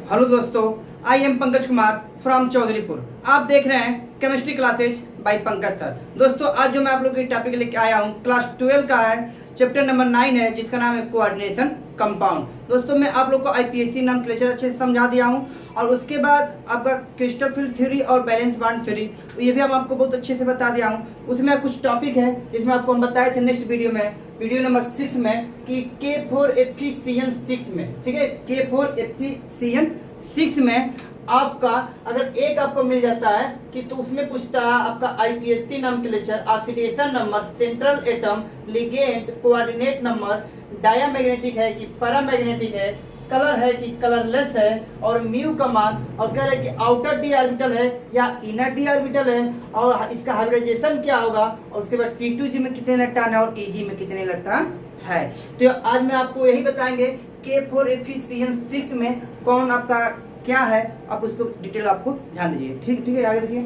Hello दोस्तों, I am Pankaj Kumar from Chaudharipur. आप देख रहे हैं chemistry classes by Pankaj sir. दोस्तों आज जो मैं आप लोगों के टॉपिक लेके आया हूँ क्लास 12 का है, चैप्टर नंबर 9 है, जिसका नाम है कोऑर्डिनेशन कंपाउंड। दोस्तों मैं आप लोग को आईपीएससी नाम क्लेचर अच्छे से समझा दिया हूँ, और उसके बाद आपका क्रिस्टल फील्ड थ्योरी और बैलेंस बॉन्ड थ्योरी ये भी हम आपको बहुत अच्छे से बता दिया हूँ। उसमें कुछ टॉपिक है जिसमें आपको हम बताए थे नेक्स्ट वीडियो में, वीडियो नंबर 6 में, कि K4Fe6 में, ठीक है, K4Fe6 में आपका अगर एक आपको मिल जाता है कि तो उसमें पूछता है आपका आईपीएससी नाम के lecture, oxidation number, central atom, ligand, coordinate number, diamagnetic है कि पैरामैग्नेटिक है, कलर है कि कलरलेस है, और म्यू का मान, और कह रहे हैं कि आउटर डी ऑर्बिटल है या इनर डी ऑर्बिटल है, और इसका हाइब्रिडाइजेशन क्या होगा, और उसके बाद T2G में कितने इलेक्ट्रॉन है और Eg में कितने इलेक्ट्रॉन है। तो आज मैं आपको यही बताएंगे K4Fe6 में कौन आपका क्या है, आप उसको डिटेल आपको ध्यान दीजिए। ठीक ठीक है, आगे देखिए,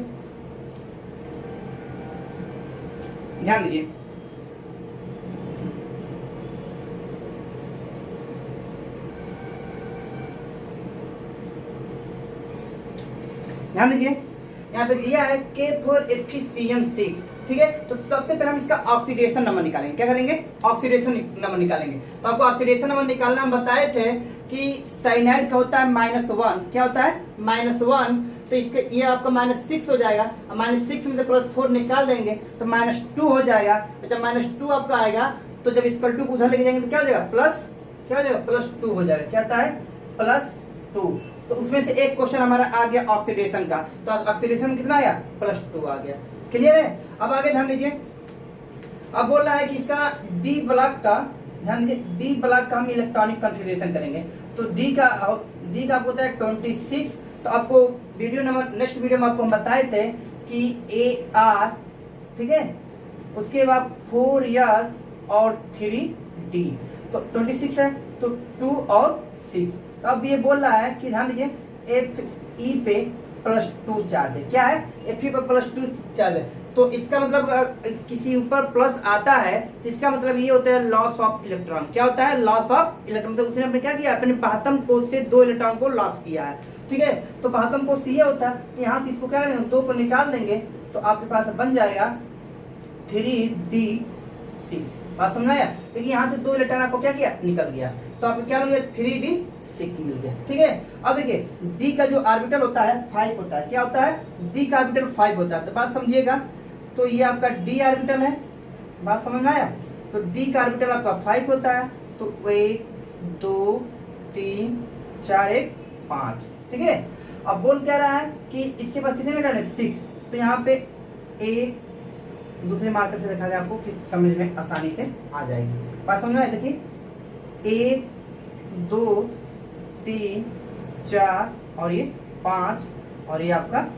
ध्यान दीजिए। ध्यान दीजिए, यहाँ पे दिया है K4Fe6, ठीक है। तो सबसे पहले हम इसका ऑक्सीडेशन नंबर निकालेंगे। क्या करेंगे? ऑक्सीडेशन नंबर निकालेंगे। तो आपको ऑक्सीडेशन नंबर निकालना हम बताए थे कि साइनाइड का होता है -1। क्या होता है? -1। तो इसके ये आपका -6 हो जाएगा, -6 में से +4 निकाल देंगे तो -2 हो जाएगा। जब -2 आपका आएगा तो जब इसका 2 को उधर लेके जाएंगे तो क्या हो जाएगा? क्या हो जाएगा? +2 हो जाएगा। क्या आता है? +2। तो उसमें से एक क्वेश्चन हमारा आ गया ऑक्सीडेशन का, तो ऑक्सीडेशन में कितना आया? +2 आ गया। क्लियर है? अब आगे ध्यान दीजिए, अब बोल रहा है कि इसका डी ब्लॉक का, ध्यान दीजिए, डी ब्लॉक का हम इलेक्ट्रॉनिक कॉन्फ़िगरेशन करेंगे। तो डी का आपको होता है 26। तो आपको वीडियो नंबर नेक्स्ट वीडियो में आपको हम बताए थे कि AR, ठीक है, उसके बाद 4S और 3D, तो 26 है, तो 2 और 6। तो अब ये बोल रहा है कि ध्यान दीजिए Fe पे +2 चार्ज है। क्या है? Fe पे +2 चार्ज है। तो इसका मतलब किसी ऊपर प्लस आता है तो इसका मतलब ये होता है लॉस ऑफ इलेक्ट्रॉन। क्या होता है? Loss of electron. तो उसने क्या किया? अपने 72 कोष से 2 इलेक्ट्रॉन को लॉस किया है, ठीक है। तो 72 कोष ये होता है कि यहाँ से इसको क्या करेंगे? 2 को निकाल देंगे तो आपके पास बन जाएगा 3D6। बात समझ आया? देखिए यहाँ से 2 इलेक्ट्रॉन आपको क्या किया? निकल गया। तो आपको क्या मिल गया? 3D6 मिल गया, ठीक है। अब देखिए D का जो ऑर्बिटल होता है 5 होता है। क्या होता है? D का ऑर्बिटल 5 होता है। तो बात समझिएगा, तो ये आपका D ऑर्बिटल है। बात समझ में आया? तो D का ऑर्बिटल आपका 5 होता है। तो 1 2 3 4 1 5, ठीक है। अब बोल क्या रहा है कि इसके पास कितने इलेक्ट्रॉन है? 6। तो यहाँ पे एक दूसरे मार्कर से दिखा दे आपको कि समझ में आसानी से आ जाएगी। बात समझ में आया? देखिए 1 2 3 4 और ये 5 और ये आपका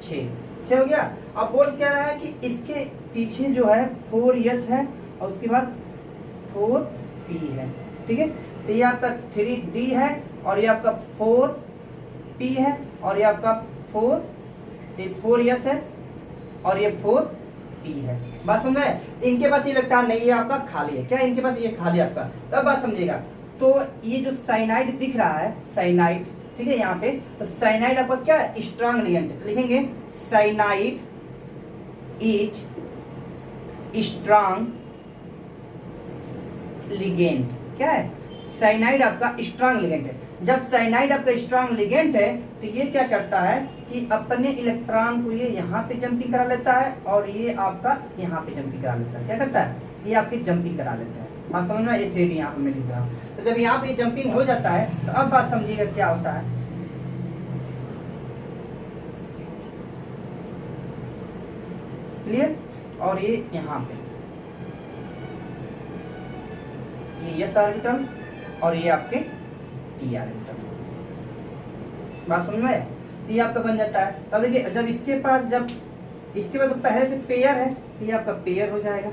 6 हो गया। अब बोल क्या रहा है कि इसके पीछे जो है 4S है और उसके बाद 4P है, ठीक है। तो ये आपका 3D है और ये आपका 4P है और ये आपका 4S है और ये 4P है। बात समझ में? इनके पास इलेक्ट्रॉन नहीं है, आपका खाली है। क्या इनके पास? ये खाली आपका। तब बात समझिएगा। तो ये जो साइनाइड दिख रहा है, साइनाइड, ठीक है, यहाँ पे, तो साइनाइड आपका क्या है? स्ट्रॉन्ग लिगेंड है। तो लिखेंगे साइनाइड इज स्ट्रॉन्ग लिगेंड। क्या है? साइनाइड आपका स्ट्रॉन्ग लिगेंड है। जब साइनाइड आपका स्ट्रॉन्ग लिगेंड है तो ये क्या करता है कि अपने इलेक्ट्रॉन को ये यहाँ पे जंपिंग करा लेता है और ये आपका यहाँ पे जंपिंग करा लेता है। क्या करता है? ये आपकी जंपिंग करा लेता है। बात समझ में? ये 3D यहाँ पे मैं लिख रहा हूँ। तो जब यहाँ पे जंपिंग हो जाता है तो अब बात समझिएगा क्या होता है। क्लियर? और ये यहाँ पे ये S ऑर्बिटल और ये आपके P ऑर्बिटल। बात समझ में आया? तो ये आपका बन जाता है। तब देखिए जब इसके पास पहले से पेयर है तो ये आपका पेयर हो जाएगा।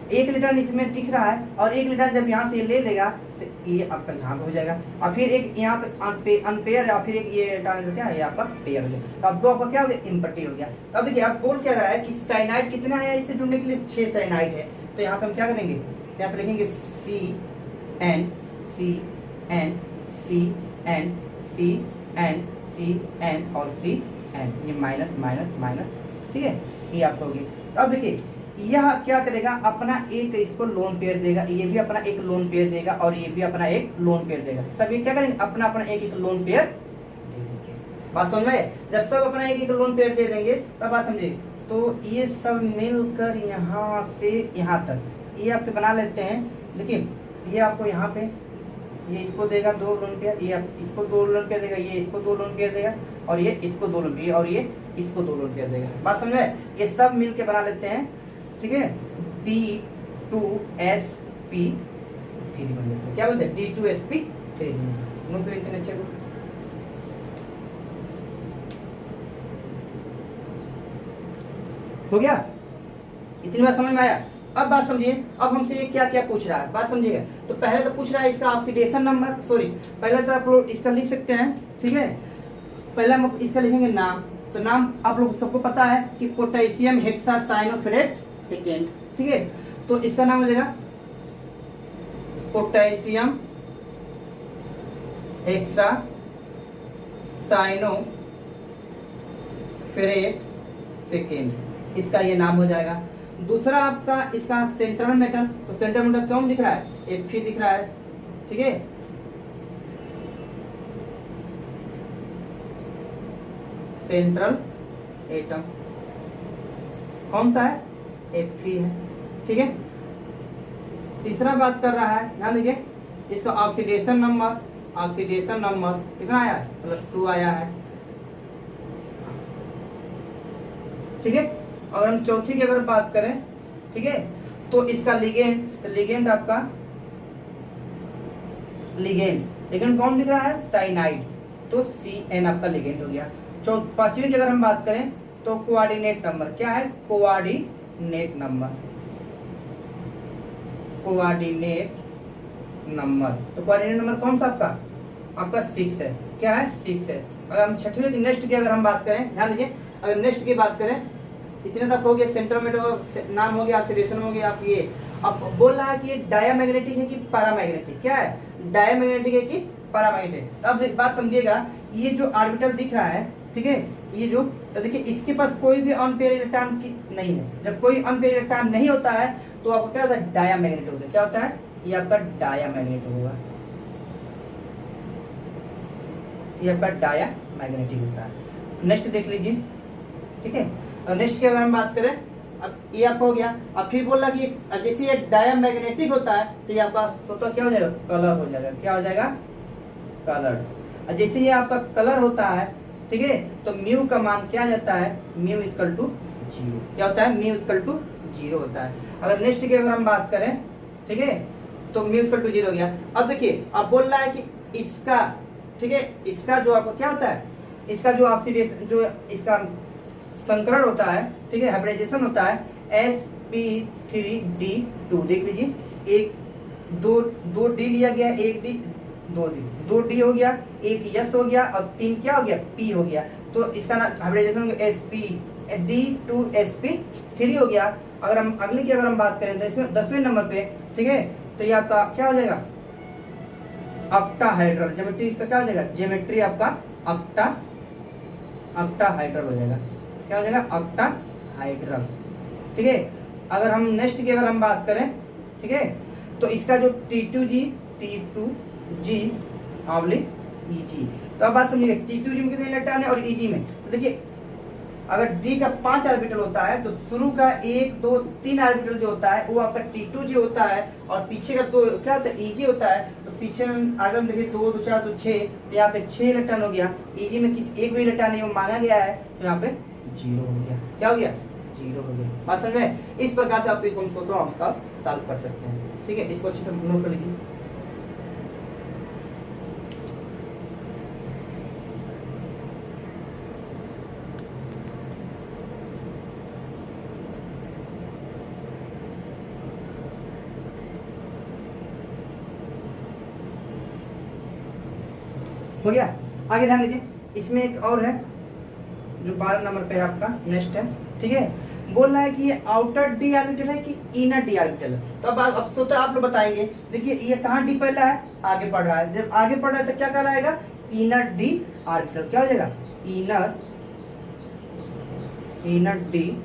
एक इलेक्ट्रॉन इसमें दिख रहा है और एक इलेक्ट्रॉन जब यहाँ से ये ले लेगा तो ये आपका यहाँ पे हो जाएगा, और फिर एक यहाँ पे अनपेयर है और फिर एक ये इलेक्ट्रॉन क्या है? ये आपका पेयर हो जाएगा। तो अब 2 आपका क्या हो गया? इम्पर्टिव हो गया। अब देखिए अब बोल क्या रहा है कि साइनाइड कितना है? इससे जुड़ने के लिए 6 साइनाइड है। तो यहाँ पे हम क्या करेंगे? यहाँ पे लिखेंगे CN CN और CN, ये माइनस माइनस माइनस, ठीक है, ये आपको होगी। तो अब देखिए यह क्या करेगा, अपना एक इसको लोन पेयर देगा, ये भी अपना एक लोन पेयर देगा और ये भी अपना एक लोन पेयर देगा। सभी क्या करेंगे, अपना अपना एक एक लोन पेयर दे देंगे। बात समझ में? जब सब अपना एक एक लोन पेयर दे देंगे तब बात समझिए। तो ये सब मिलकर यहाँ से यहाँ तक ये आपके बना लेते हैं। देखिए ये आपको यहाँ पे ये इसको देगा 2 लोन पेयर, ये इसको 2 लोन पेयर देगा, ये इसको 2 लोन पेयर देगा और ये इसको 2 लोन पेयर और ये इसको 2 लोन पेयर देगा। बात समझ में? ये सब मिल के बना लेते हैं, ठीक है, D2SP3 बन जाता है। क्या बोलते हैं, D2SP3 नोट कर लेते हैं अच्छे को। हो गया, इतनी बात समझ में आया? अब बात समझिए, अब हमसे ये क्या क्या पूछ रहा है, बात समझिएगा। तो पहले तो पूछ रहा है इसका ऑक्सीडेशन नंबर, सॉरी पहले तो आप लोग इसका लिख सकते हैं, ठीक है। पहले हम इसका लिखेंगे नाम। तो नाम आप लोग सबको पता है कि पोटेशियम हेक्सासाइनोफेरेट सेकेंड, ठीक है। तो इसका नाम हो जाएगा पोटेशियम हेक्सासाइनोफेरेट सेकेंड, इसका ये नाम हो जाएगा। दूसरा आपका इसका सेंट्रल मेटल, तो सेंट्रल मेटल कौन दिख रहा है, Fe दिख रहा है, ठीक है। सेंट्रल एटम कौन सा है, Fe है, ठीक है। तीसरा बात कर रहा है, ध्यान दीजिए, इसका ऑक्सीडेशन नंबर कितना आया है, +2 आया है, ठीक है। और हम चौथी की अगर बात करें, ठीक है, तो इसका लिगेंड आपका लिगेंड कौन दिख रहा है, साइनाइड, तो Cn आपका लिगेंड हो गया। पांचवी की अगर हम बात करें तो कोऑर्डिनेट नंबर क्या है, कोऑर्डिनेट नंबर, तो कोऑर्डिनेट नंबर कौन सा आपका 6 है, क्या है, 6 है। अगर हम छठवीं की नेक्स्ट की अगर हम बात करें, ध्यान दीजिए, अगर नेक्स्ट की बात करें, इतने तक हो गया, सेंट्रल मेटल नाम हो गया, ऑक्सीडेशन हो गया, आप ये अब बोल रहा है कि ये डायामैग्नेटिक है कि पैरामैग्नेटिक, क्या है, डायामैग्नेटिक है कि पैरामैग्नेटिक। अब बात समझिएगा, ये जो ऑर्बिटल दिख रहा है, ठीक है, ये जो, तो देखिए इसके पास कोई भी अनपेयर इलेक्ट्रॉन की नहीं है। जब कोई अनपेयर इलेक्ट्रॉन नहीं होता है तो आपको क्या होता है, डायामैग्नेट होता है। क्या होता है, ये आपका डायामैग्नेट होगा, ये आपका डायामैग्नेटिक होता है। नेक्स्ट देख लीजिए, ठीक है। और नेक्स्ट की अगर हम बात करें, अब ये आपका हो गया। अब फिर बोल रहा कि जैसे ये डायामैग्नेटिक होता है तो ये आपका तो क्या हो जाएगा, कलर हो जाएगा, क्या हो जाएगा, कलर। और जैसे ये आपका कलर होता है, ठीक है, तो म्यू का मान क्या जाता है, म्यू इक्वल टू 0, क्या होता है, म्यू इक्वल टू 0 होता है। अगर नेक्स्ट की अगर हम बात करें, ठीक है, तो म्यू इक्वल टू 0 हो गया। अब देखिए, अब बोल रहा है कि इसका, ठीक है, इसका जो आपको क्या होता है, इसका जो ऑक्सीडेशन, जो इसका संकरण होता है, ठीक है, हाइब्रिडाइजेशन होता है, sp3d2। देख लीजिए, एक दो डी लिया गया, एक डी, दो डी हो गया, एक यस हो गया और 3 क्या हो गया, पी हो गया। तो इसका हाइब्रिडाइजेशन हो गया sp(d2sp3) हो गया। अगर हम अगले की अगर हम बात करें तो इसमें 10वें नंबर पे, ठीक है, तो ये आपका क्या हो जाएगा, ऑक्टाहाइड्रल। ज्योमेट्री इसका क्या हो जाएगा, ज्योमेट्री आपका ऑक्टाहाइड्रल हो जाएगा, क्या हो जाएगा, ऑक्टाहाइड्रल, ठीक है। अगर हम नेक्स्ट की अगर हम बात करें, ठीक है, तो इसका जो T2G ऑब्लिक Eg, तो अब बात समझिए, T2G में कितने इलेक्ट्रॉन है और Eg में, तो देखिए अगर D का 5 ऑर्बिटल होता है तो शुरू का 1 2 3 ऑर्बिटल जो होता है वो आपका T2G होता है और पीछे का 2 क्या होता है, Eg होता है। तो पीछे में आगे हम देखिए 2 2 4 तो 6, तो यहाँ पे 6 इलेक्ट्रॉन हो गया। Eg में किस एक भी इलेक्ट्रॉन नहीं मांगा गया है, तो यहाँ पे 0 हो गया, क्या हो गया, 0 हो गया। बात समझ में? इस प्रकार से आप इसको हम सोचो आपका सॉल्व कर सकते हैं, ठीक है। इसको अच्छे से नोट कर लीजिए। हो गया। आगे ध्यान दीजिए, इसमें एक और है जो 12 नंबर पे है आपका, नेक्स्ट है, ठीक है। बोल रहा है कि ये आउटर डी ऑर्बिटल है कि इनर डी ऑर्बिटल है। तो अब सोचो आप लोग बताएंगे। देखिए ये कहाँ डी पहला है, आगे पढ़ रहा है, जब आगे पढ़ रहा है तो क्या कहलाएगा, इनर डी ऑर्बिटल। क्या हो जाएगा? Inner D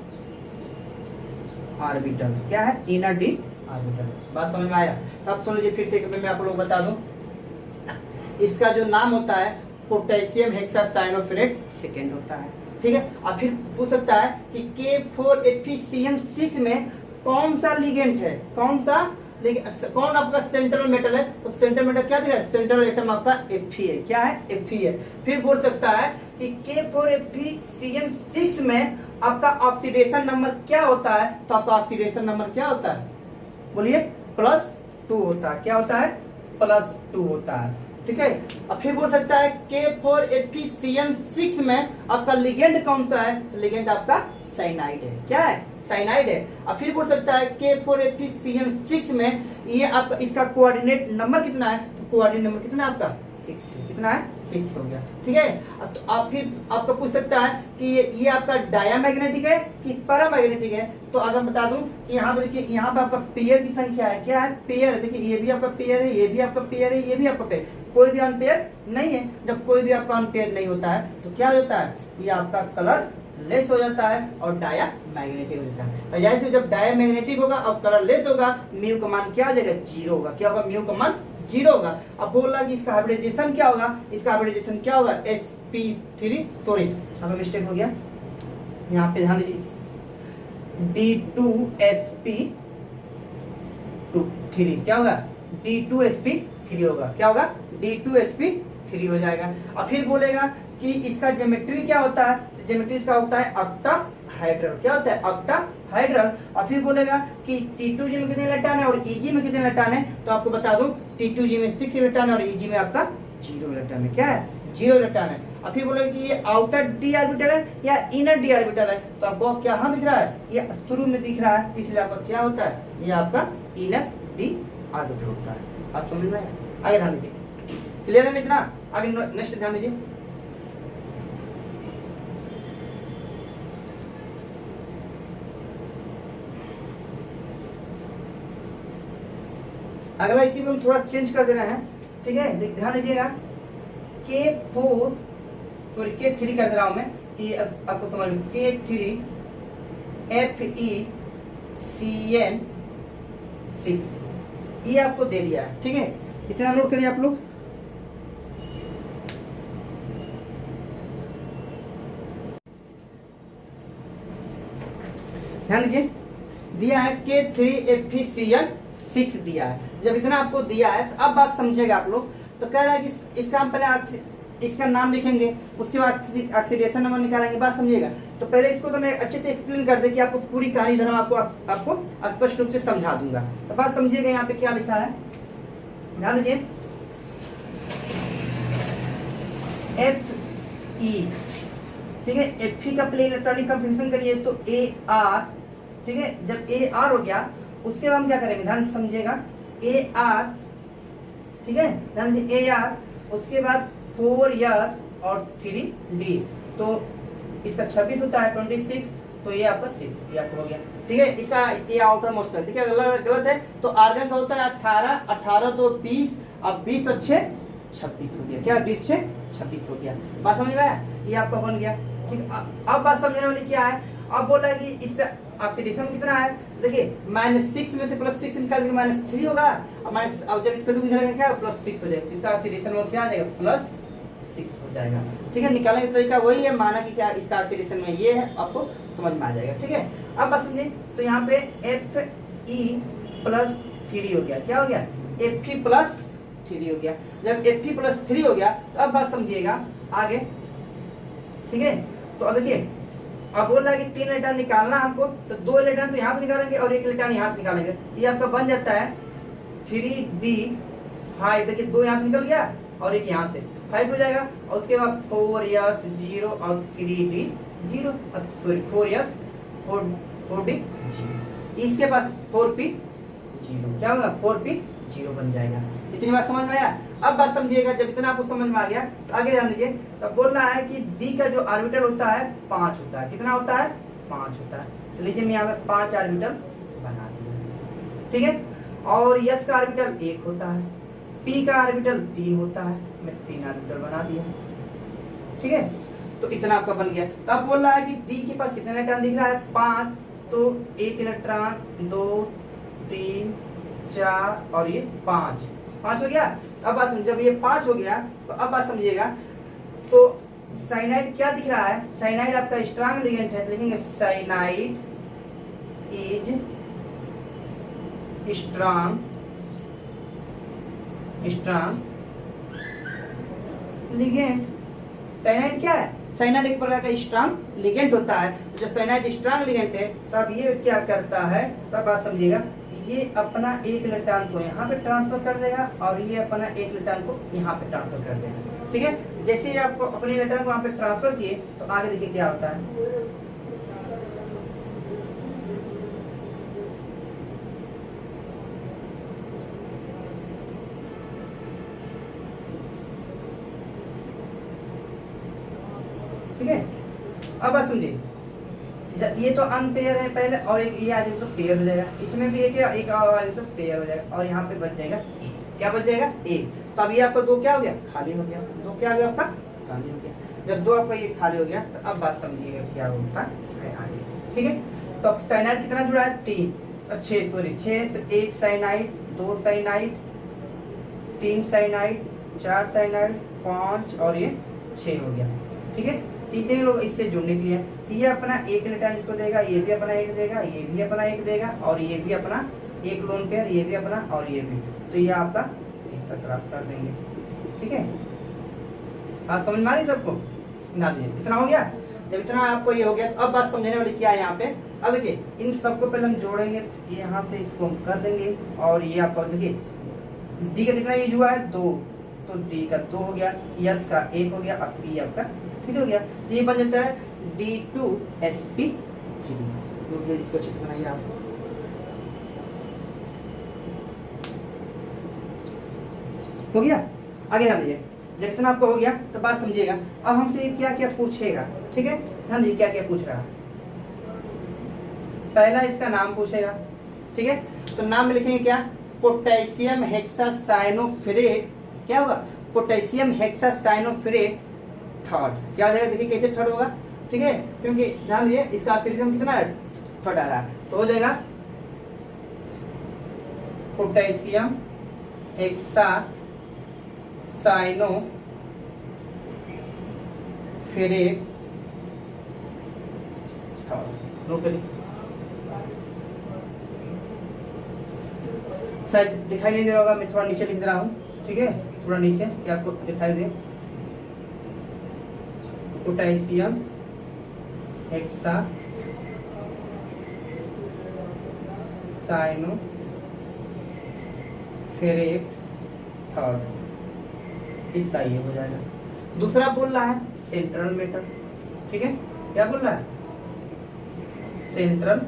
orbital. क्या है? Inner D orbital. बात समझ में आया? तब सुन लीजिए फिर से मैं आप लोग बता दूं, इसका जो नाम होता है पोटेशियम हेक्सासाइनोफेरेट सेकेंड होता है। ठीक है, और फिर पूछ सकता है कि K4Fe6 में कौन सा लिगेंड है, कौन आपका सेंट्रल मेटल है? तो सेंट्रल मेटल क्या दिया? सेंट्रल एटम आपका Fe है। क्या है? Fe है। फिर बोल सकता है कि K4Fe6 में आपका ऑक्सीडेशन नंबर क्या होता है? तो आपका ऑक्सीडेशन नंबर क्या होता है? बोलिए, +2 होता है। क्या होता है? +2 होता है। ठीक है, और फिर बोल सकता है K4Fe6 में आपका लिगेंड कौन सा है? लिगेंड आपका साइनाइड है। क्या है? साइनाइड है। और फिर बोल सकता है K4Fe6 में ये आपका इसका कोऑर्डिनेट नंबर कितना है? तो कोऑर्डिनेट नंबर कितना है आपका? 6 है। कितना है? 6 हो गया। ठीक है, तो आप फिर आपका पूछ सकता है कि ये आपका डायामैग्नेटिक है कि पैरामैग्नेटिक है? तो अगर बता दूं कि यहाँ पे देखिए, यहाँ पे आपका पेयर की संख्या है। क्या है? पेयर। देखिए, ये भी आपका पेयर है, ये भी आपका पेयर है, ये भी आपका पेयर, कोई भी अनपेयर नहीं है। जब कोई भी आपका अनपेयर नहीं होता है तो क्या होता है? ये आपका कलर लेस हो जाता है और डायामैग्नेटिक हो जाता है। और जैसे जब डायामैग्नेटिक होगा और कलर लेस होगा, म्यू का मान क्या हो जाएगा? 0 होगा। क्या होगा? म्यू का मान 0 होगा। अब बोल रहा कि इसका हाइब्रिडाइजेशन क्या होगा? इसका हाइब्रिडाइजेशन क्या होगा? sp3, सॉरी हमें मिस्टेक हो गया, यहाँ पे ध्यान दीजिए, D2sp3 क्या होगा? D2sp3 होगा। क्या होगा? D2sp3 हो जाएगा। और फिर बोलेगा कि इसका ज्योमेट्री क्या होता है? तो ज्योमेट्री इसका होता है ऑक्टाहाइड्रल। क्या होता है? ऑक्टाहाइड्रल। और फिर बोलेगा कि T2G में कितने इलेक्ट्रॉन है और EG में कितने इलेक्ट्रॉन है? तो आपको बता दूं T2G में 6 इलेक्ट्रॉन है और EG में आपका 0 इलेक्ट्रॉन है। क्या है? 0 इलेक्ट्रॉन है। और फिर बोलेगा कि ये आउटर डी ऑर्बिटल है या इनर डी ऑर्बिटल है? तो आपको क्या हाँ दिख रहा है? ये शुरू में दिख रहा है, इसलिए आपका क्या होता है? ये आपका इनर डी ऑर्बिटल होता है। आप समझ में आया? आगे ध्यान दीजिए, क्लियर है इतना? आगे नेक्स्ट ध्यान दीजिए, अगला इसी में हम थोड़ा चेंज कर दे रहे हैं। ठीक है, ध्यान दीजिएगा, K3 कर दे रहा हूं मैं कि आपको समझ में, K3Fe6 ये आपको दे दिया है। ठीक है, इतना नोट करिए आप लोग। ध्यान दीजिए, दिया है K3Fe6 दिया है। जब इतना आपको दिया है तो अब बात समझेगा आप लोग। तो कह रहा है कि इसका हम पहले इसका नाम लिखेंगे, उसके बाद ऑक्सीडेशन नंबर निकालेंगे। बात समझिएगा। तो पहले इसको तो मैं अच्छे से एक्सप्लेन कर दे कि आपको पूरी कहानी इधर आपको स्पष्ट रूप से समझा दूंगा। तो बात समझिएगा, यहाँ पे क्या लिखा है, ध्यान दीजिए, Fe, ठीक है, Fe का पहले इलेक्ट्रॉनिक कंफर्मेशन करिए तो Ar, ठीक है। जब Ar हो गया उसके बाद हम क्या करेंगे, ध्यान से समझिएगा, Ar, ठीक है, ध्यान दीजिए, Ar, उसके बाद 4s और 3d, तो इसका 26 होता है 26, तो ये आपका 6 ये आपको हो गया। ठीक है, इसका ये आउटर मोस्ट है। ठीक है, गलत है तो आर्गन का होता है 18, 18 तो 20, अब 20 और 6 26 हो गया। क्या 20 6 26 हो गया। बात समझ में आया? ये आपका बन गया। ठीक, अब बात समझने वाली क्या है, अब बोला है कि इस पे ऑक्सीडेशन कितना है। देखिए -6 में से +6 निकाल के -3 होगा, अब जब इसका 2 इधर आएगा क्या +6 हो जाएगा, इसका ऑक्सीडेशन वो क्या आ जाएगा +6 हो जाएगा। ठीक है, निकालने का तरीका वही है, माना कि क्या इसका ऑक्सीडेशन में ये है, आपको समझ में आ जाएगा। ठीक है, अब बस समझिए, तो यहाँ पे Fe+3 हो गया। क्या हो गया? Fe+3 हो गया। जब Fe+3 हो गया तो अब बात समझिएगा आगे। ठीक है, तो अब देखिए, अब बोल रहा है कि 3 इलेक्ट्रॉन निकालना हमको, तो 2 इलेक्ट्रॉन तो यहाँ से निकालेंगे और 1 इलेक्ट्रॉन यहाँ से निकालेंगे। ये आपका बन जाता है 3d5। देखिए 2 यहाँ से निकल गया और 1 यहाँ से 5 हो जाएगा, और उसके बाद 4s 0 और 3d 0, सॉरी 4s 4d 0, इसके पास 4p 0, क्या होगा 4p 0 बन जाएगा। इतनी बात समझ में आया? अब बात समझिएगा, जब इतना आपको समझ में आ गया तो आगे ध्यान दीजिए। तब बोल रहा है कि D का जो ऑर्बिटल होता है 5 होता है। कितना होता है? 5 होता है। तो लीजिए मैं यहाँ पे 5 ऑर्बिटल बना दिया। ठीक है, और S का ऑर्बिटल 1 होता है। पी का ऑर्बिटल 3 होता है, मैं 3 ऑर्बिटल बना दिया, ठीक है। तो इतना आपका बन गया। तो अब बोल रहा है कि डी के पास कितने इलेक्ट्रॉन दिख रहा है, 5, तो 1 इलेक्ट्रॉन, 2, 3, 4 और ये 5 हो गया। अब बात समझ, जब ये 5 हो गया तो अब बात समझिएगा, तो साइनाइड क्या दिख रहा है, साइनाइड आपका स्ट्रांग लिगेंड है, लिखेंगे cyanide is strong ligand. Cyanide क्या है, साइनाइड एक प्रकार का स्ट्रांग लिगेंड होता है। जब साइनाइड स्ट्रांग लिगेंड है तब ये क्या करता है, तब बात समझिएगा, ये अपना एक इलेक्ट्रॉन को यहाँ पे ट्रांसफर कर देगा और ये अपना एक इलेक्ट्रॉन को यहाँ पे ट्रांसफर कर देगा, ठीक है। जैसे ही आपको अपने इलेक्ट्रॉन को वहाँ पे ट्रांसफर किए तो आगे देखिए क्या होता है। ठीक है, अब बात समझिए, ये तो अनपेयर है पहले, और एक ये आ जाएगा तो पेयर हो जाएगा, इसमें भी एक और आ जाएगा तो पेयर हो जाएगा, और यहाँ पे बच जाएगा ए। क्या बच जाएगा, ए। तो अब ये आपका 2 क्या हो गया, खाली हो गया। 2 क्या हो गया आपका, खाली हो गया। जब 2 आपका ये खाली हो गया तो अब बात समझिएगा क्या होता है आगे, ठीक है। तो अब साइनाइड कितना जुड़ा है, 3, 6, तो 1 साइनाइड, 2 साइनाइड, 3 साइनाइड, 4 साइनाइड, 5 और ये 6 हो गया, ठीक है। तीन लोग इससे जुड़ने के लिए, ये अपना एक इलेक्ट्रॉन इसको देगा, ये भी अपना एक देगा, ये भी अपना एक देगा, और ये भी अपना एक लोन पेयर, ये भी अपना और ये भी, तो ये आपका हिस्सा क्रॉस कर देंगे, ठीक है। हाँ, समझ में आ रही सबको, ना दीजिए, इतना हो गया। जब इतना आपको ये हो गया तो अब बात समझने वाली क्या है यहाँ पे। अब देखिए इन सबको पहले हम जोड़ेंगे, यहाँ से इसको हम कर देंगे, और ये आपका देखिए डी का कितना यूज हुआ है, 2, तो डी का 2 हो गया, यस का 1 हो गया, अब पी आपका 3 हो गया। तो ये बन जाता है D2sp3। इसको अच्छे से बनाइए आप। हो गया, आगे ध्यान दीजिए। जब इतना आपको हो गया तो बात समझिएगा। अब हमसे क्या क्या पूछेगा, ठीक है, ध्यान दीजिए क्या क्या पूछ रहा है। पहला इसका नाम पूछेगा, ठीक है। तो नाम में लिखेंगे क्या, पोटेशियम हेक्सासाइनोफेरेट। क्या होगा, पोटेशियम हेक्सासाइनोफेरेट थर्ड। क्या हो जाएगा, देखिए कैसे थर्ड होगा, ठीक है, क्योंकि ध्यान दीजिए इसका ऑक्सीडेशन कितना है, थर्ड आ रहा है, तो हो जाएगा पोटेशियम हेक्सासाइनोफेरेट थर्ड। शायद दिखाई नहीं दे रहा होगा, मैं थोड़ा नीचे लिख रहा हूँ, ठीक है, थोड़ा नीचे कि आपको दिखाई दे। पोटेशियम हेक्सासाइनोफेरेट थर्ड, इसका ये हो जाएगा। दूसरा बोल रहा है सेंट्रल मेटल, ठीक है, क्या बोल रहा है, सेंट्रल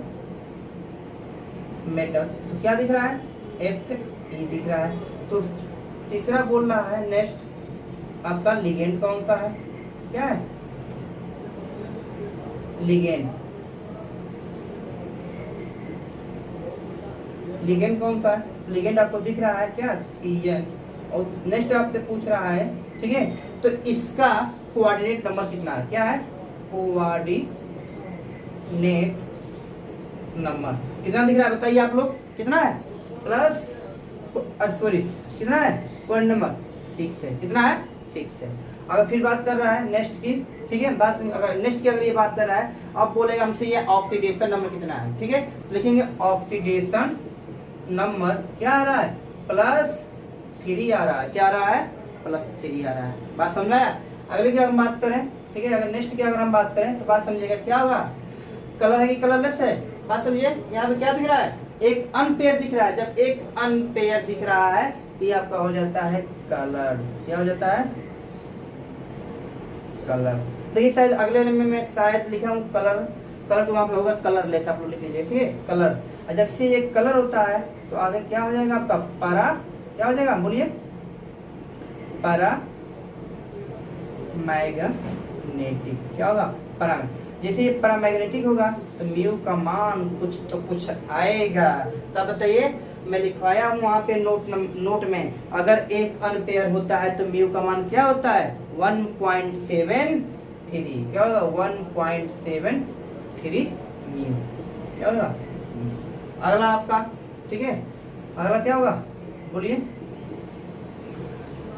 मेटल। तो क्या दिख रहा है, Fe दिख रहा है। तो तीसरा बोल रहा है नेक्स्ट आपका लिगेंड कौन सा है, क्या है, लिगेंड। लिगेंड कौन सा है, लिगेंड आपको दिख रहा है क्या, Cn। और नेक्स्ट आपसे पूछ रहा है, ठीक है, तो इसका कोऑर्डिनेट नंबर कितना है, क्या है, कोऑर्डिनेट नंबर कितना दिख रहा है, बताइए आप लोग, कितना है, प्लस सॉरी कितना है, पॉइंट नंबर 6 है, कितना है, 6 है। अगर फिर बात कर रहा है नेक्स्ट की, ठीक है, बात अगर नेक्स्ट की अगर ये बात कर रहा है, अब बोलेगा हमसे ये ऑक्सीडेशन नंबर कितना है, ठीक है, तो लिखेंगे ऑक्सीडेशन नंबर क्या आ रहा है, +3 आ रहा है, क्या आ रहा है, +3 आ रहा है। बात समझ आया। अगले की अगर हम बात करें, ठीक है, अगर नेक्स्ट की अगर हम बात करें तो बात समझिएगा क्या होगा, कलर है कि कलरलेस है, बात समझिए। यहाँ पे क्या दिख रहा है, एक अनपेयर दिख रहा है। जब एक अनपेयर दिख रहा है तो ये आपका हो जाता है कलर, क्या हो जाता है, कलर। देखिए शायद अगले में मैं शायद लिखा हूँ कलर, कलर तो वहाँ पे होगा कलरलेस, आप लोग लिख लीजिए, ठीक है, कलर। और जब से ये कलर होता है तो आगे क्या हो जाएगा आपका, पारा, क्या हो जाएगा, बोलिए, पैरामैग्नेटिक। क्या होगा, पैरा, जैसे ये पैरामैग्नेटिक होगा तो म्यू का मान कुछ तो कुछ आएगा। तब बताइए मैं लिखवाया हूँ वहाँ पे नोट में, अगर एक अनपेयर होता है तो म्यू का मान क्या होता है 1.73, क्या होगा 1.73 म्यू, क्या होगा। अगला आपका, ठीक है, अगला क्या होगा बोलिए,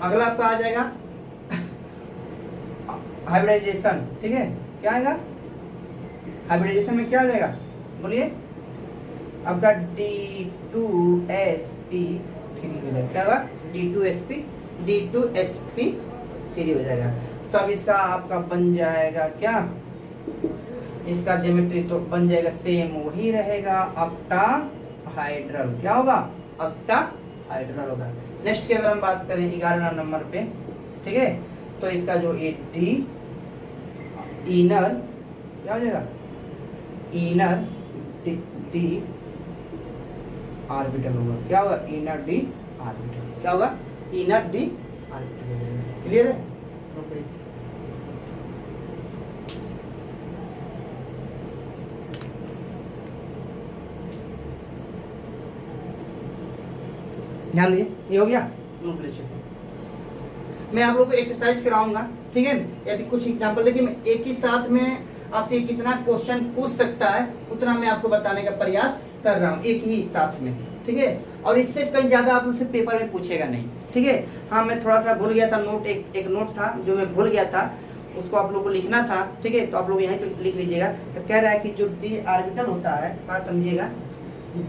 अगला आपका आ जाएगा हाइब्रिडाइजेशन, ठीक है, क्या आएगा हाइब्रिडाइजेशन में क्या आ जाएगा बोलिए, आपका D2sp3 हो जाएगा, क्या होगा D2sp3 हो जाएगा। तो अब इसका आपका बन जाएगा क्या, इसका ज्योमेट्री तो बन जाएगा सेम वही रहेगा, ऑक्टाहाइड्रल, क्या होगा ऑक्टाहाइड्रल होगा। नेक्स्ट की अगर हम बात करें 11 नंबर पे, ठीक है, तो इसका जो ये डी इनर क्या हो जाएगा, इनर डी ऑर्बिटल होगा, क्या होगा इनर डी ऑर्बिटल, क्या होगा इनर डी ऑर्बिटल। क्लियर है। ध्यान दीजिए, ये हो गया नोट अच्छे से। मैं आप लोगों को एक्सरसाइज कराऊंगा, ठीक है, यदि कुछ एग्जांपल देखिए, मैं एक ही साथ में आपसे कितना क्वेश्चन पूछ सकता है उतना मैं आपको बताने का प्रयास कर रहा हूँ एक ही साथ में, ठीक है, और इससे कहीं ज्यादा आप मुझसे पेपर में पूछेगा नहीं, ठीक है। हाँ, मैं थोड़ा सा भूल गया था, नोट एक नोट था जो मैं भूल गया था, उसको आप लोग को लिखना था, ठीक है, तो आप लोग यहाँ पे लिख लीजिएगा। तो कह रहा है कि जो डी ऑर्बिटल होता है, बात समझिएगा,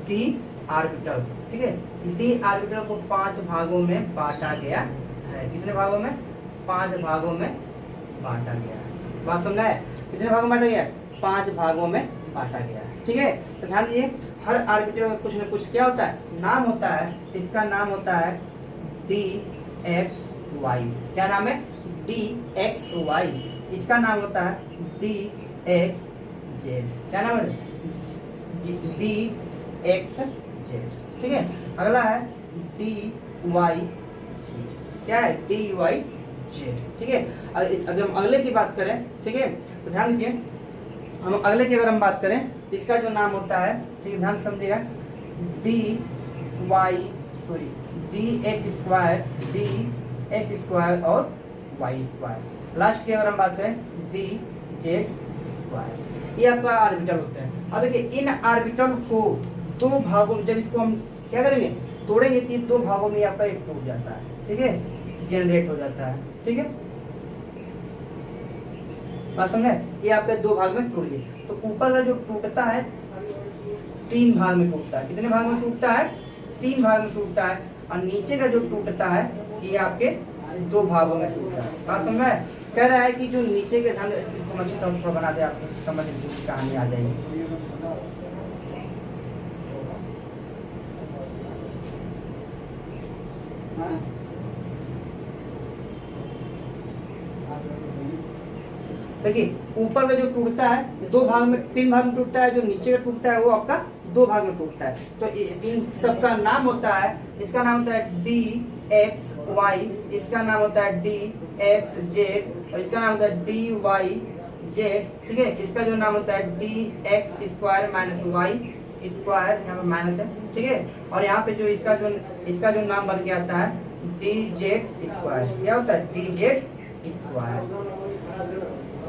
डी ऑर्बिटल, ठीक है, डी ऑर्बिटल को 5 भागों में बांटा गया है। कितने भागों में, 5 भागों में बांटा गया है। बात समझा है, कितने भागों में बांटा गया है, 5 भागों में बांटा गया है, ठीक है। तो ध्यान दीजिए, हर ऑर्बिटल का कुछ न कुछ क्या होता है, नाम होता है, इसका नाम होता है डी एक्स वाई, क्या नाम है डी एक्स वाई, इसका नाम होता है डी एक्स जेड, क्या नाम है डी एक्स जेड, ठीक है। अगला है डी वाई जेड, क्या है डी वाई जेड, ठीक है। अगर हम अगले की बात करें, ठीक है, तो ध्यान दीजिए, हम अगले की अगर हम बात करें तो इसका जो नाम होता है, ठीक है, ध्यान समझिएगा, डी एक्स स्क्वायर और वाई स्क्वायर। लास्ट की अगर हम बात करें डी जेड स्क्वायर, ये आपका ऑर्बिटल होता है। अब देखिए, इन ऑर्बिटल को 2 भागों में, जब इसको हम क्या करेंगे तोड़ेंगे तो 2 भागों में आपका एक टूट जाता है, ठीक है, जनरेट हो जाता है, ठीक है, बात समझे। ये आपके 2 भाग में टूट गए। तो ऊपर का जो टूटता है 3 भाग में टूटता है, कितने भाग में टूटता है 3 भाग में टूटता है, और नीचे का जो टूटता है ये आपके 2 भागों में टूटता है। बात समझ में। कह रहा है कि जो नीचे के ध्यान, इसको अच्छी तरह बना दे, आपको समझ में कहानी आ जाएगी। देखिए, ऊपर का जो टूटता है 2 भाग में, 3 भाग में टूटता है, जो नीचे का टूटता है वो आपका 2 भाग में टूटता है। तो इन सबका नाम होता है, इसका नाम होता है डी एक्स वाई, इसका नाम होता है डी एक्स जेड, और इसका नाम होता है डी वाई जेड, ठीक है। इसका जो नाम होता है D X square minus Y square, यहाँ पे माइनस है, ठीक है। और यहाँ पे जो इसका जो नाम बन के आता है डी जेड स्क्वायर, क्या होता है डी जेड स्क्वायर,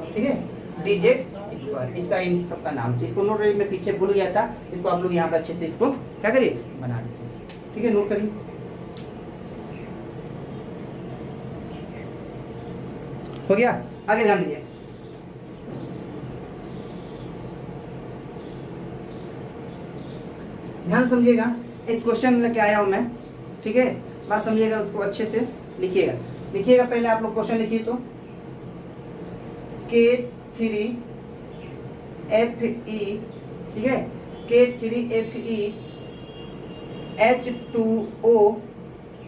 ठीक है, डी जेड स्क्वायर, इसका इन सबका नाम। इसको नोट करिए, मैं पीछे भूल गया था, इसको आप लोग यहाँ पे अच्छे से इसको क्या करिए बना लीजिए, ठीक है, नोट करिए। हो गया, आगे ध्यान दीजिए। ध्यान समझिएगा, एक क्वेश्चन लेके आया हूं मैं, ठीक है, बात समझिएगा, उसको अच्छे से लिखिएगा। पहले आप लोग क्वेश्चन लिखिए तो K3Fe, ठीक है, K3Fe H2O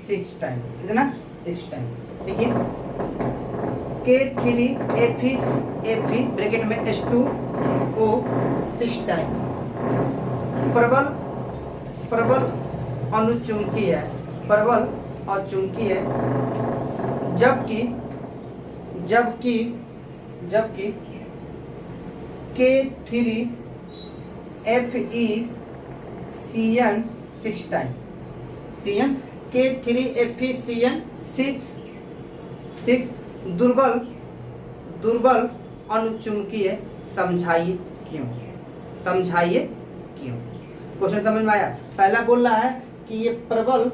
6 टाइम, कितना 6 टाइम। देखिए, K3Fe ब्रैकेट में H2O 6 टाइम प्रबल अनुचुंबकीय है, प्रबल और चुंबकीय है, जबकि K3FeCN 6 टाइम, Fe(Cn), K3FeCN6 दुर्बल अनुचुंबकीय, समझाइए क्यों, समझाइए क्यों। क्वेश्चन समझ में आया। पहला बोल रहा है कि ये प्रबल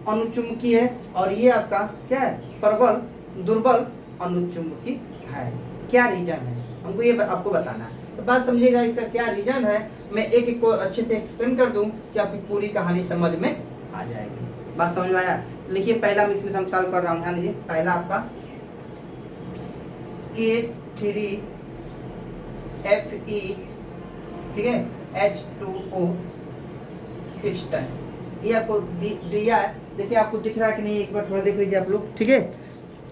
अनुचुंबकीय है और ये आपका क्या है, प्रबल दुर्बल अनुचुंबकीय है। क्या रीजन है हमको ये आपको बताना है। तो बात समझिएगा इसका क्या रीजन है, मैं एक एक को अच्छे से एक्सप्लेन कर दूं कि आपकी पूरी कहानी समझ में आ जाएगी। बात समझ में आया। लिखिए पहला मैं इसमें सॉल्व कर रहा हूँ, ध्यान दीजिए। पहला आपका K3Fe, ठीक है, H2O 6 टन, ये आपको दिया है। देखिए आपको दिख रहा है कि नहीं, एक बार थोड़ा देख लीजिए आप लोग, ठीक है।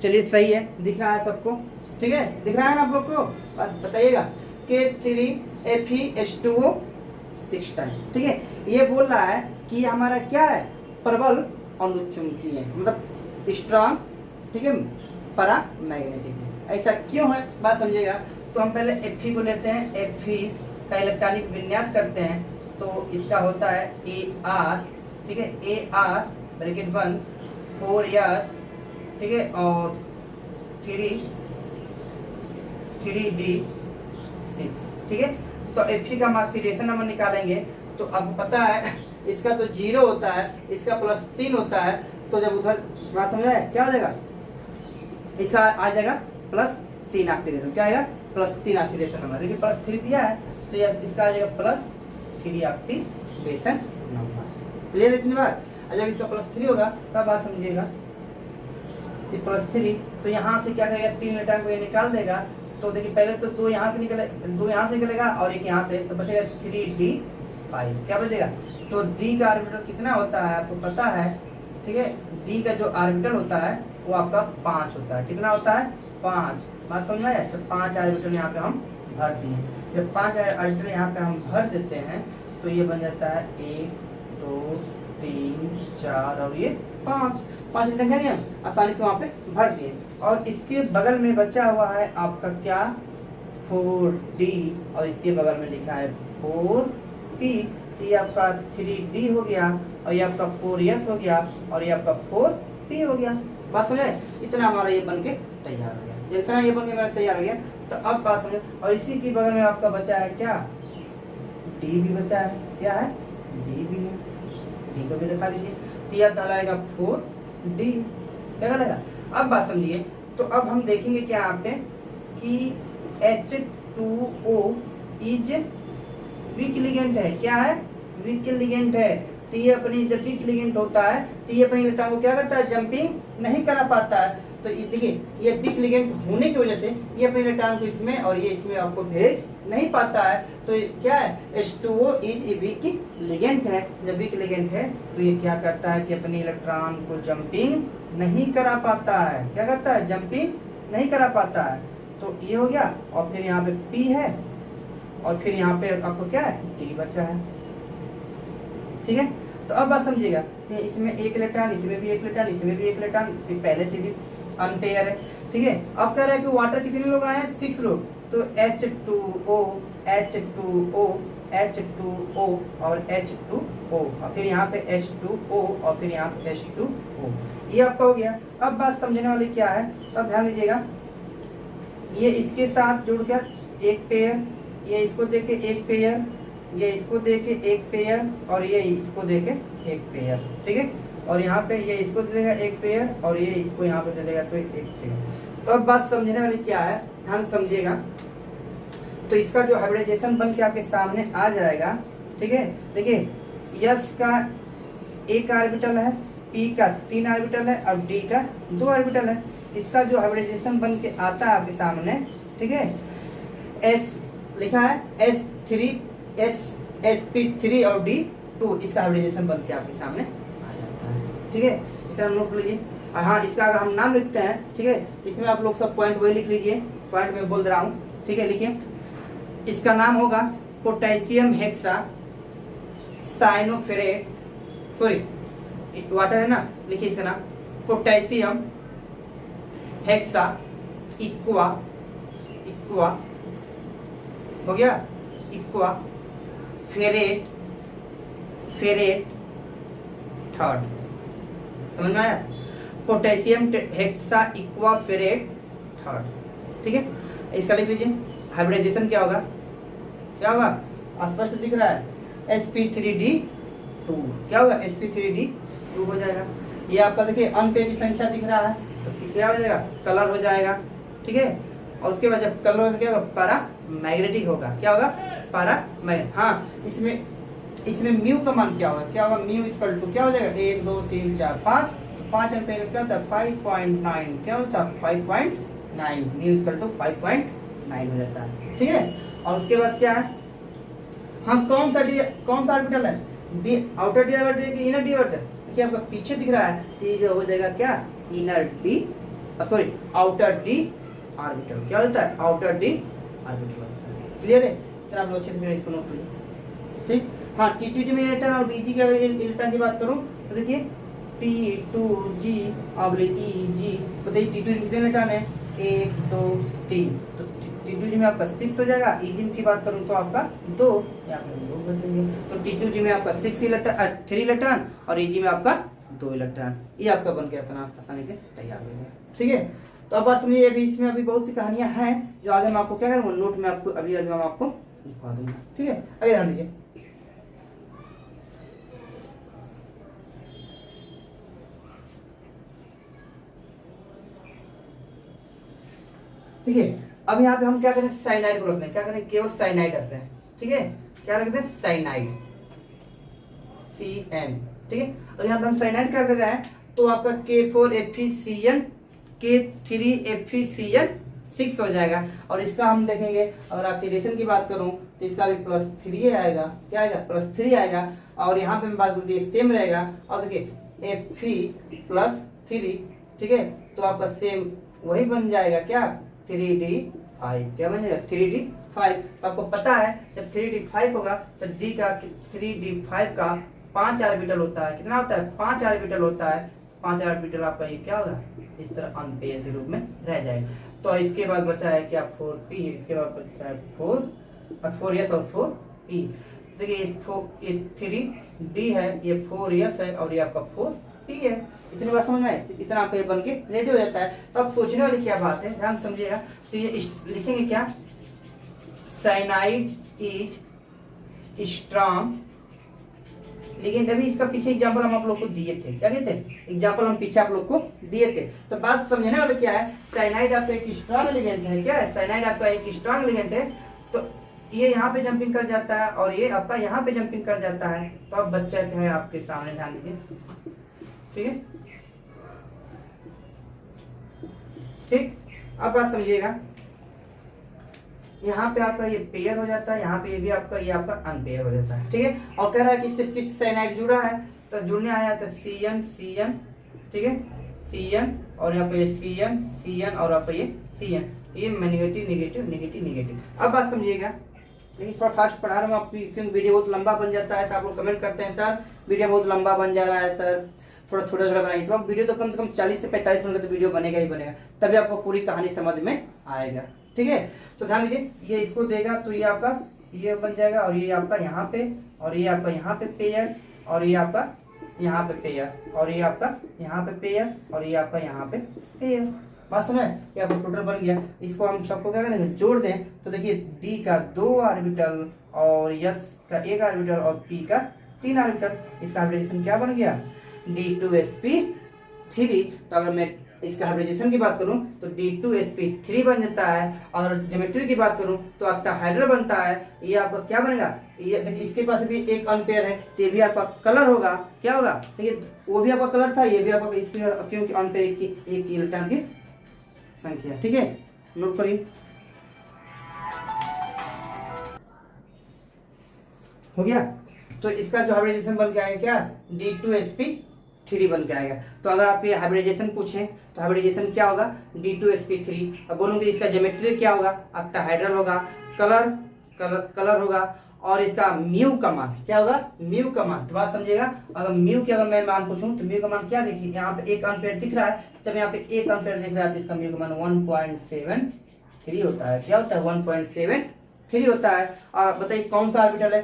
चलिए सही है, दिख रहा है सबको, ठीक है, दिख रहा है ना आप लोग को, बताइएगा। K3Fe(H2O 6 टन, ठीक है। ये बोल रहा है कि हमारा क्या है, प्रबल अनुचुंबकीय है, मतलब स्ट्रांग, ठीक है, पैरामैग्नेटिक है। ऐसा क्यों है, बात समझिएगा। तो हम पहले Fe को लेते हैं, Fe का इलेक्ट्रॉनिक विन्यास करते हैं। तो इसका होता है AR, ठीक है, AR ब्रैकेट 1 4S, ठीक है, और 3D6, ठीक है। तो Fe का हम ऑक्सीडेशन नंबर निकालेंगे। तो अब पता है इसका तो 0 होता है, इसका +3 होता है। तो जब उधर बात समझ आए, क्या हो जाएगा, इसका आ जाएगा +3 ऑक्सीडेशन, क्या आएगा, +3 ऑक्सीडेशन नंबर। देखिए +3 दिया है तो ये इसका आ जाएगा +3 ऑक्सीडेशन नंबर। क्लियर इतनी बार। जब इसका +3 होगा तब बात समझिएगा, +3 तो यहाँ से क्या करेगा, 3 इलेक्ट्रॉन को ये निकाल देगा। तो देखिए पहले तो 2 यहाँ से निकलेगा और एक यहाँ से, तो बचेगा 3D5, क्या बचेगा। तो D का ऑर्बिटल कितना होता है आपको पता है, ठीक है। D का जो ऑर्बिटल होता है वो आपका 5 होता है। कितना होता है, 5। बात समझ में आया। तो 5 ऑर्बिटल यहाँ पे हम भर दिए। जब 5 ऑर्बिटल यहाँ पे हम भर देते हैं तो ये बन जाता है 1 2 3 4 और ये 5 ऑर्बिटल क्या हम आसानी से वहाँ पे भर दिए। और इसके बगल में बचा हुआ है आपका क्या, 4D, और इसके बगल में लिखा है 4P। ये आपका 3D हो गया और ये आपका 4S हो गया और ये आपका 4P हो गया। बात समझे। इतना हमारा ये बन के तैयार हो गया। इतना ये बन के मेरा तैयार हो गया। तो अब बात समझे। और इसी के बगल में आपका बचा है क्या, D भी बचा है। क्या है, D भी है। D को भी दिखा दीजिए। तो यह कहलाएगा 4D, क्या कहलाएगा। अब बात समझिए। तो अब हम देखेंगे क्या यहाँ पे कि H2O इज वीक लिगेंड है। क्या है, वीक लिगेंड है। तो ये अपनी जब वीक लिगेंड होता है तो ये अपनी इलेक्ट्रॉन को क्या करता है, जंपिंग नहीं करा पाता है। तो ये देखिए, ये वीक लिगेंड होने की वजह से ये अपने इलेक्ट्रॉन को इसमें और ये इसमें आपको भेज नहीं पाता है। तो ये क्या है, H2O is a week ligand है। जब वीक लिगेंड है तो ये क्या करता है कि अपनी इलेक्ट्रॉन को जंपिंग नहीं करा पाता है। क्या करता है, जंपिंग नहीं करा पाता है। तो ये हो गया। और फिर यहाँ पे P है और फिर यहाँ पे आपको क्या है, D बचा है, ठीक है। तो अब बात समझिएगा कि इसमें एक इलेक्ट्रॉन, इसमें भी एक इलेक्ट्रॉन, इसमें भी एक इलेक्ट्रॉन, पहले से भी अनपेयर है, ठीक है। अब कह रहा है कि वाटर कितने लोग आए हैं, 6 लोग। तो H2O H2O H2O और H2O और फिर यहाँ पे H2O और फिर यहाँ पे H2O, ये आपका हो गया। अब बात समझने वाली क्या है, तब ध्यान दीजिएगा। ये इसके साथ जुड़कर एक पेयर, ये इसको देके एक पेयर, ये इसको देके एक पेयर और ये इसको देके एक पेयर, ठीक है। और यहाँ पे ये इसको दे देगा एक पेयर और ये इसको यहाँ पे दे देगा तो एक पेयर। तो अब बात समझने वाली क्या है, ध्यान समझिएगा। तो इसका जो हाइब्रिडाइजेशन बन के आपके सामने आ जाएगा, ठीक है। देखिए यस का एक ऑर्बिटल है, P का 3 ऑर्बिटल है और D का 2 ऑर्बिटल है। इसका जो हाइब्रिडाइजेशन बन के आता है आपके सामने, ठीक है, S लिखा है sp3 और D2, इसका हाइब्रिडाइजेशन बन के आपके सामने आ जाता है, ठीक है। इसका नोट लीजिए। हाँ, इसका अगर हम नाम लिखते हैं, ठीक है, इसमें आप लोग सब पॉइंट वही लिख लीजिए, पॉइंट में बोल रहा हूँ, ठीक है। लिखिए, इसका नाम होगा पोटेशियम हेक्सा साइनोफेरेट, सॉरी वाटर है ना, लिखिए इसका नाम पोटेशियम हेक्सा इक्वा हो गया, इक्वा फेरेट थर्ड, समझ में आया? पोटेशियम हेक्सा इक्वाफेरेट थर्ड, ठीक है। इसका लिख लीजिए हाइब्रिडाइजेशन क्या होगा, क्या होगा, स्पष्ट दिख रहा है, sp3d2 क्या होगा, sp3d2 हो जाएगा। ये आपका देखिए अनपेयर की संख्या दिख रहा है तो क्या हो जाएगा, कलर हो जाएगा, ठीक है। और उसके बाद जब कलर हो क्या होगा, पारा मैग्नेटिक होगा, क्या होगा, पारा मैग्नेटिक। हाँ इसमें म्यू का मान क्या होगा, क्या होगा, म्यू इक्वल टू क्या हो जाएगा, 1 2 3 4 5, 5 एम्पेयर क्या होता है 5.9, क्या होता है 5.9, म्यू इक्वल टू 5.9 हो जाता है, ठीक है। और उसके बाद क्या है, हाँ कौन सा ऑर्बिटल है, डी आउटर डी ऑर्बिटल की इनर डी ऑर्बिटल, देखिए आपका पीछे दिख रहा है तो ये हो जाएगा क्या, inner D sorry outer D orbital, क्या होता है, आउटर डी ऑर्बिटल। क्लियर है? चलो आप लोग अच्छे से इसको नोट कीजिए, ठीक। हाँ T2G में इलेक्ट्रॉन और BG के इलेक्ट्रॉन की बात करूं तो देखिए T2G EG, बताइए T2G में कितने इलेक्ट्रॉन है, 1 2 3, तो T2G में आपका 6 हो जाएगा। EG की बात करूं तो आपका 2, यहाँ पे 2 कर देंगे, तो T2G में आपका 3 इलेक्ट्रॉन और EG में आपका 2 इलेक्ट्रॉन। ये आपका बन के अपना आसानी से तैयार हो गया, ठीक है। तो अब बात सुनिए, अभी इसमें अभी बहुत सी कहानियां हैं जो आगे मैं आपको क्या करूँगा, नोट में आपको अभी मैं आपको लिखवा दूंगा, ठीक है। आगे ध्यान दीजिए, ठीक है। अब यहाँ पे हम क्या करें, साइनाइड को रखते हैं, क्या करें, केवल साइनाइड रखते हैं, ठीक है। क्या रखते हैं, साइनाइड, CN, ठीक है। और यहाँ पे हम साइनाइड कर दे रहे हैं तो आपका K4FeCN K3FeCN6 हो जाएगा। और इसका हम देखेंगे, अगर ऑक्सीडेशन की बात करूं तो इसका भी +3 आएगा, क्या आएगा, +3 आएगा। और यहाँ पे मैं बात करूँ सेम रहेगा, और देखिए Fe+3, ठीक है, तो आपका सेम वही बन जाएगा, क्या 3D5, क्या बन जाएगा 3D5। तो आपको पता है जब 3D5 होगा तो D का 3D5 का 5 ऑर्बिटल होता है, कितना होता है, 5 ऑर्बिटल होता है। 5 ऑर्बिटल आपका ये क्या होगा, इस तरह अनपेयर के रूप में रह जाएगा। तो इसके बाद बचा है क्या 4p, इसके बाद बचा है 4s और 4p। देखिए ये 3D है, ये 4s है और ये आपका 4p है। इतनी बात समझ में आए, इतना आपका ये बन के रेडी हो जाता है। तो अब सोचने वाली क्या बात है, ध्यान समझिएगा। तो ये लिखेंगे क्या, साइनाइड इज स्ट्रॉन्ग, लेकिन अभी इसका पीछे एग्जांपल हम आप लोग को दिए थे, क्या दिए थे, एग्जांपल हम पीछे आप लोग को दिए थे। तो बात समझने वाले क्या है, साइनाइड आपका एक स्ट्रॉन्ग लिगेंड है, क्या है, साइनाइड आपका एक स्ट्रॉन्ग लिगेंड है। तो ये यहाँ पे जंपिंग कर जाता है और ये आपका यहाँ पे जंपिंग कर जाता है। तो अब बच्चा क्या है आपके सामने, ध्यान दीजिए, ठीक है, ठीक। अब बात समझिएगा, यहाँ पे आपका ये पेयर हो जाता है, यहाँ पे ये भी आपका ये आपका अनपेयर हो जाता है, ठीक है। और कह रहा है कि इससे 6 साइनाइड जुड़ा है, तो जुड़ने आया तो CN, ठीक है, CN और यहाँ पे ये CN और यहाँ पे ये CN, ये नेगेटिव। अब बात समझिएगा, लेकिन थोड़ा फास्ट पढ़ा रहा हूँ आपको क्योंकि वीडियो बहुत लंबा बन जाता है। तो आप लोग कमेंट करते हैं सर वीडियो बहुत लंबा बन जा रहा है सर, थोड़ा छोटा बनाइए। तो आप वीडियो तो कम से कम 40 से 45 मिनट का तो वीडियो बनेगा ही बनेगा, तभी आपको पूरी कहानी समझ में आएगा, ठीक है। तो ध्यान दीजिए, ये इसको देगा तो ये आपका ये बन जाएगा, और ये आपका यहाँ पे, और ये आपका यहाँ पे पेयर, और ये आपका यहाँ पे पेयर, और ये आपका यहाँ पे पेयर, और ये आपका यहाँ पे पेयर। बात समझ, ये आपका टोटल बन गया। इसको हम सबको क्या करेंगे, जोड़ दें तो देखिए D का 2 ऑर्बिटल और S का 1 ऑर्बिटल और P का 3 ऑर्बिटल। इसका हाइब्रिडाइजेशन क्या बन गया, D2sp3। तो अगर मैं इसका हाइब्रिडाइजेशन की बात करूं तो D2sp3 बन जाता है। और ज्योमेट्री की बात करूं तो ऑक्टाहाइड्रल बनता है। ये आपका क्या बनेगा, ये इसके पास भी एक अनपेयर है तो ये भी आपका कलर होगा, क्या होगा, देखिए वो भी आपका कलर था, ये भी आपका इसकी, क्योंकि अनपेयर की एक इलेक्ट्रॉन की संख्या, ठीक है, नोट करिए। हो गया, तो इसका जो हाइब्रिडाइजेशन बन के आएगा क्या, D2sp3 बन के आएगा। तो अगर आप ये हाइब्रिडाइजेशन पूछे तो हाइब्रिडाइजेशन क्या होगा, D2sp3। अब बोलूंगे इसका ज्योमेट्री क्या होगा, ऑक्टाहाइड्रल होगा, कलर होगा, और इसका म्यू का मान क्या होगा, म्यू का मान। तो बात समझिएगा, अगर म्यू की अगर मैं मान पूछूं तो म्यू का मान क्या, देखिए यहाँ पे एक अनपेयर दिख रहा है, जब यहाँ पे एक अनपेयर दिख रहा है तो इसका म्यू का मान 1.73 होता है, क्या होता है 1.73 होता है। और बताइए कौन सा ऑर्बिटल है,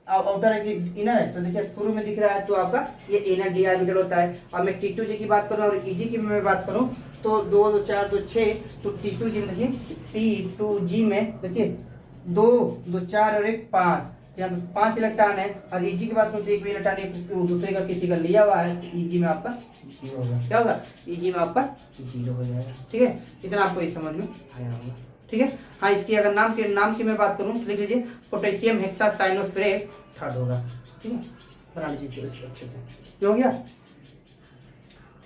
आउटर है कि इनर है, तो देखिए शुरू में दिख रहा है तो आपका ये इनर डी ऑर्बिटल होता है। और मैं T2G की बात करूँ और EG की मैं बात करूँ तो 2 2 4 2 6, तो T2G में देखिए T2G में देखिए 2 2 4 और 1 5, यहाँ पे 5 इलेक्ट्रॉन है। और EG की बात करूँ तो एक भी इलेक्ट्रॉन दूसरे का किसी का लिया हुआ है, तो EG में आपका 0 होगा। क्या होगा? EG में आपका 0 हो जाएगा। ठीक है, इतना आपको ये समझ में आया होगा। ठीक है, हाँ इसकी अगर नाम की मैं बात करूँ तो लिख लीजिए पोटेशियम हेक्सासाइनोफेरेट थर्ड होगा। ठीक है, बना लीजिए इसको अच्छे से, ये हो गया।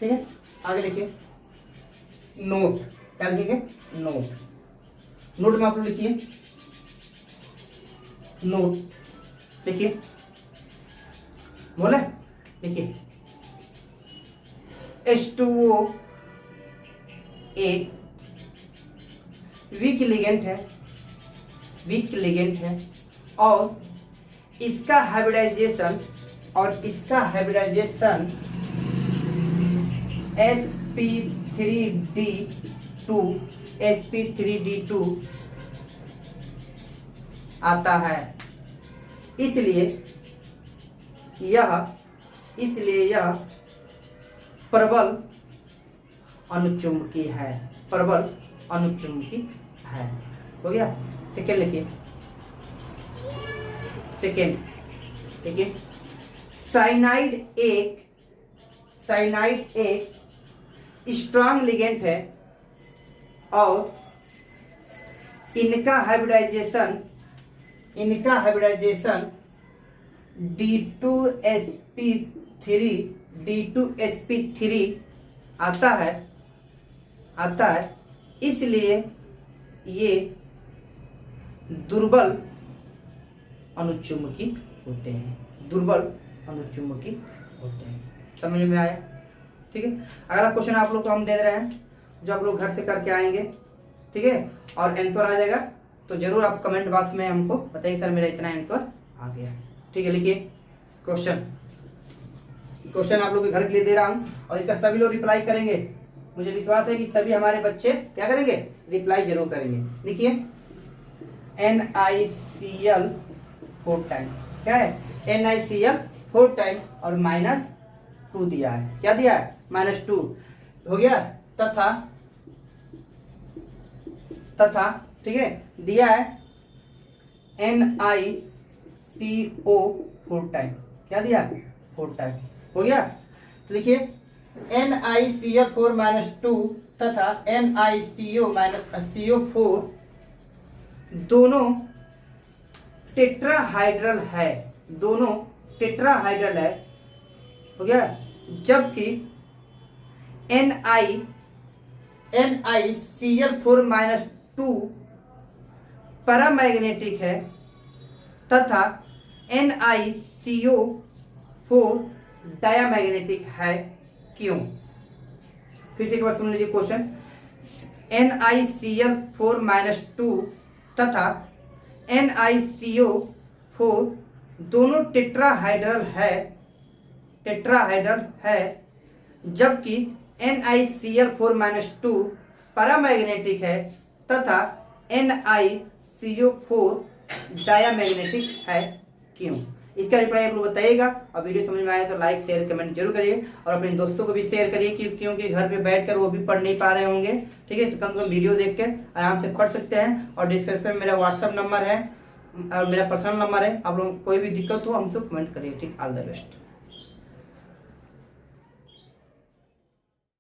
ठीक है, आगे लिखिए नोट, क्या लिखेंगे? नोट में आप लोग लिखिए नोट, लिखिए, बोले लिखिए H2O एक वीक लिगेंड है और इसका हाइब्रिडाइजेशन sp3d2 आता है। इसलिए यह प्रबल अनुचुंबकीय है। हो गया। सेकेंड लिखिए, देखिए साइनाइड एक स्ट्रॉन्ग लिगेंड है और इनका हाइब्रिडाइजेशन D2sp3 आता है। इसलिए ये दुर्बल अनुचुंबकीय होते हैं। समझ में आया? ठीक है, अगला क्वेश्चन आप लोग को हम दे रहे हैं जो आप लोग घर से करके आएंगे। ठीक है, और आंसर आ जाएगा तो जरूर आप कमेंट बॉक्स में हमको बताइए सर मेरा इतना आंसर आ गया। ठीक है, लिखिए क्वेश्चन आप लोग के घर के लिए दे रहा हूँ और इसका सभी लोग रिप्लाई करेंगे। मुझे विश्वास है कि सभी हमारे बच्चे क्या करेंगे? रिप्लाई जरूर करेंगे। लिखिए NiCl 4 टाइम, क्या है? NiCl 4 टाइम और -2 दिया है। क्या दिया है? -2 हो गया। तथा ठीक है, दिया है NiCO 4 टाइम। क्या दिया? 4 टाइम। हो गया। तो लिखिए NiCl4 -2 तथा NiCO4 दोनों टेट्राहाइड्रल है। हो गया। जबकि NiCl4 -2 पैरामैग्नेटिक है तथा NiCO4 डायामैग्नेटिक है। क्यों? फिर से एक बार सुन लीजिए क्वेश्चन। NiCl4 -2 तथा NiCO4 दोनों टेट्राहाइड्रल है जबकि NiCl4 -2 पैरामैग्नेटिक है तथा NiCO4 डायामैग्नेटिक है। क्यों? इसका रिप्लाई आप लोग बताइएगा। और वीडियो समझ में आया तो लाइक शेयर कमेंट जरूर करिए और अपने दोस्तों को भी शेयर करिए क्योंकि घर पे बैठकर वो भी पढ़ नहीं पा रहे होंगे। ठीक है, तो कम से कम वीडियो देख के आराम से पढ़ सकते हैं। और डिस्क्रिप्शन में मेरा व्हाट्सअप नंबर है और मेरा पर्सनल नंबर है। आप लोग कोई भी दिक्कत हो हमसे कमेंट करिए। ठीक, ऑल द बेस्ट।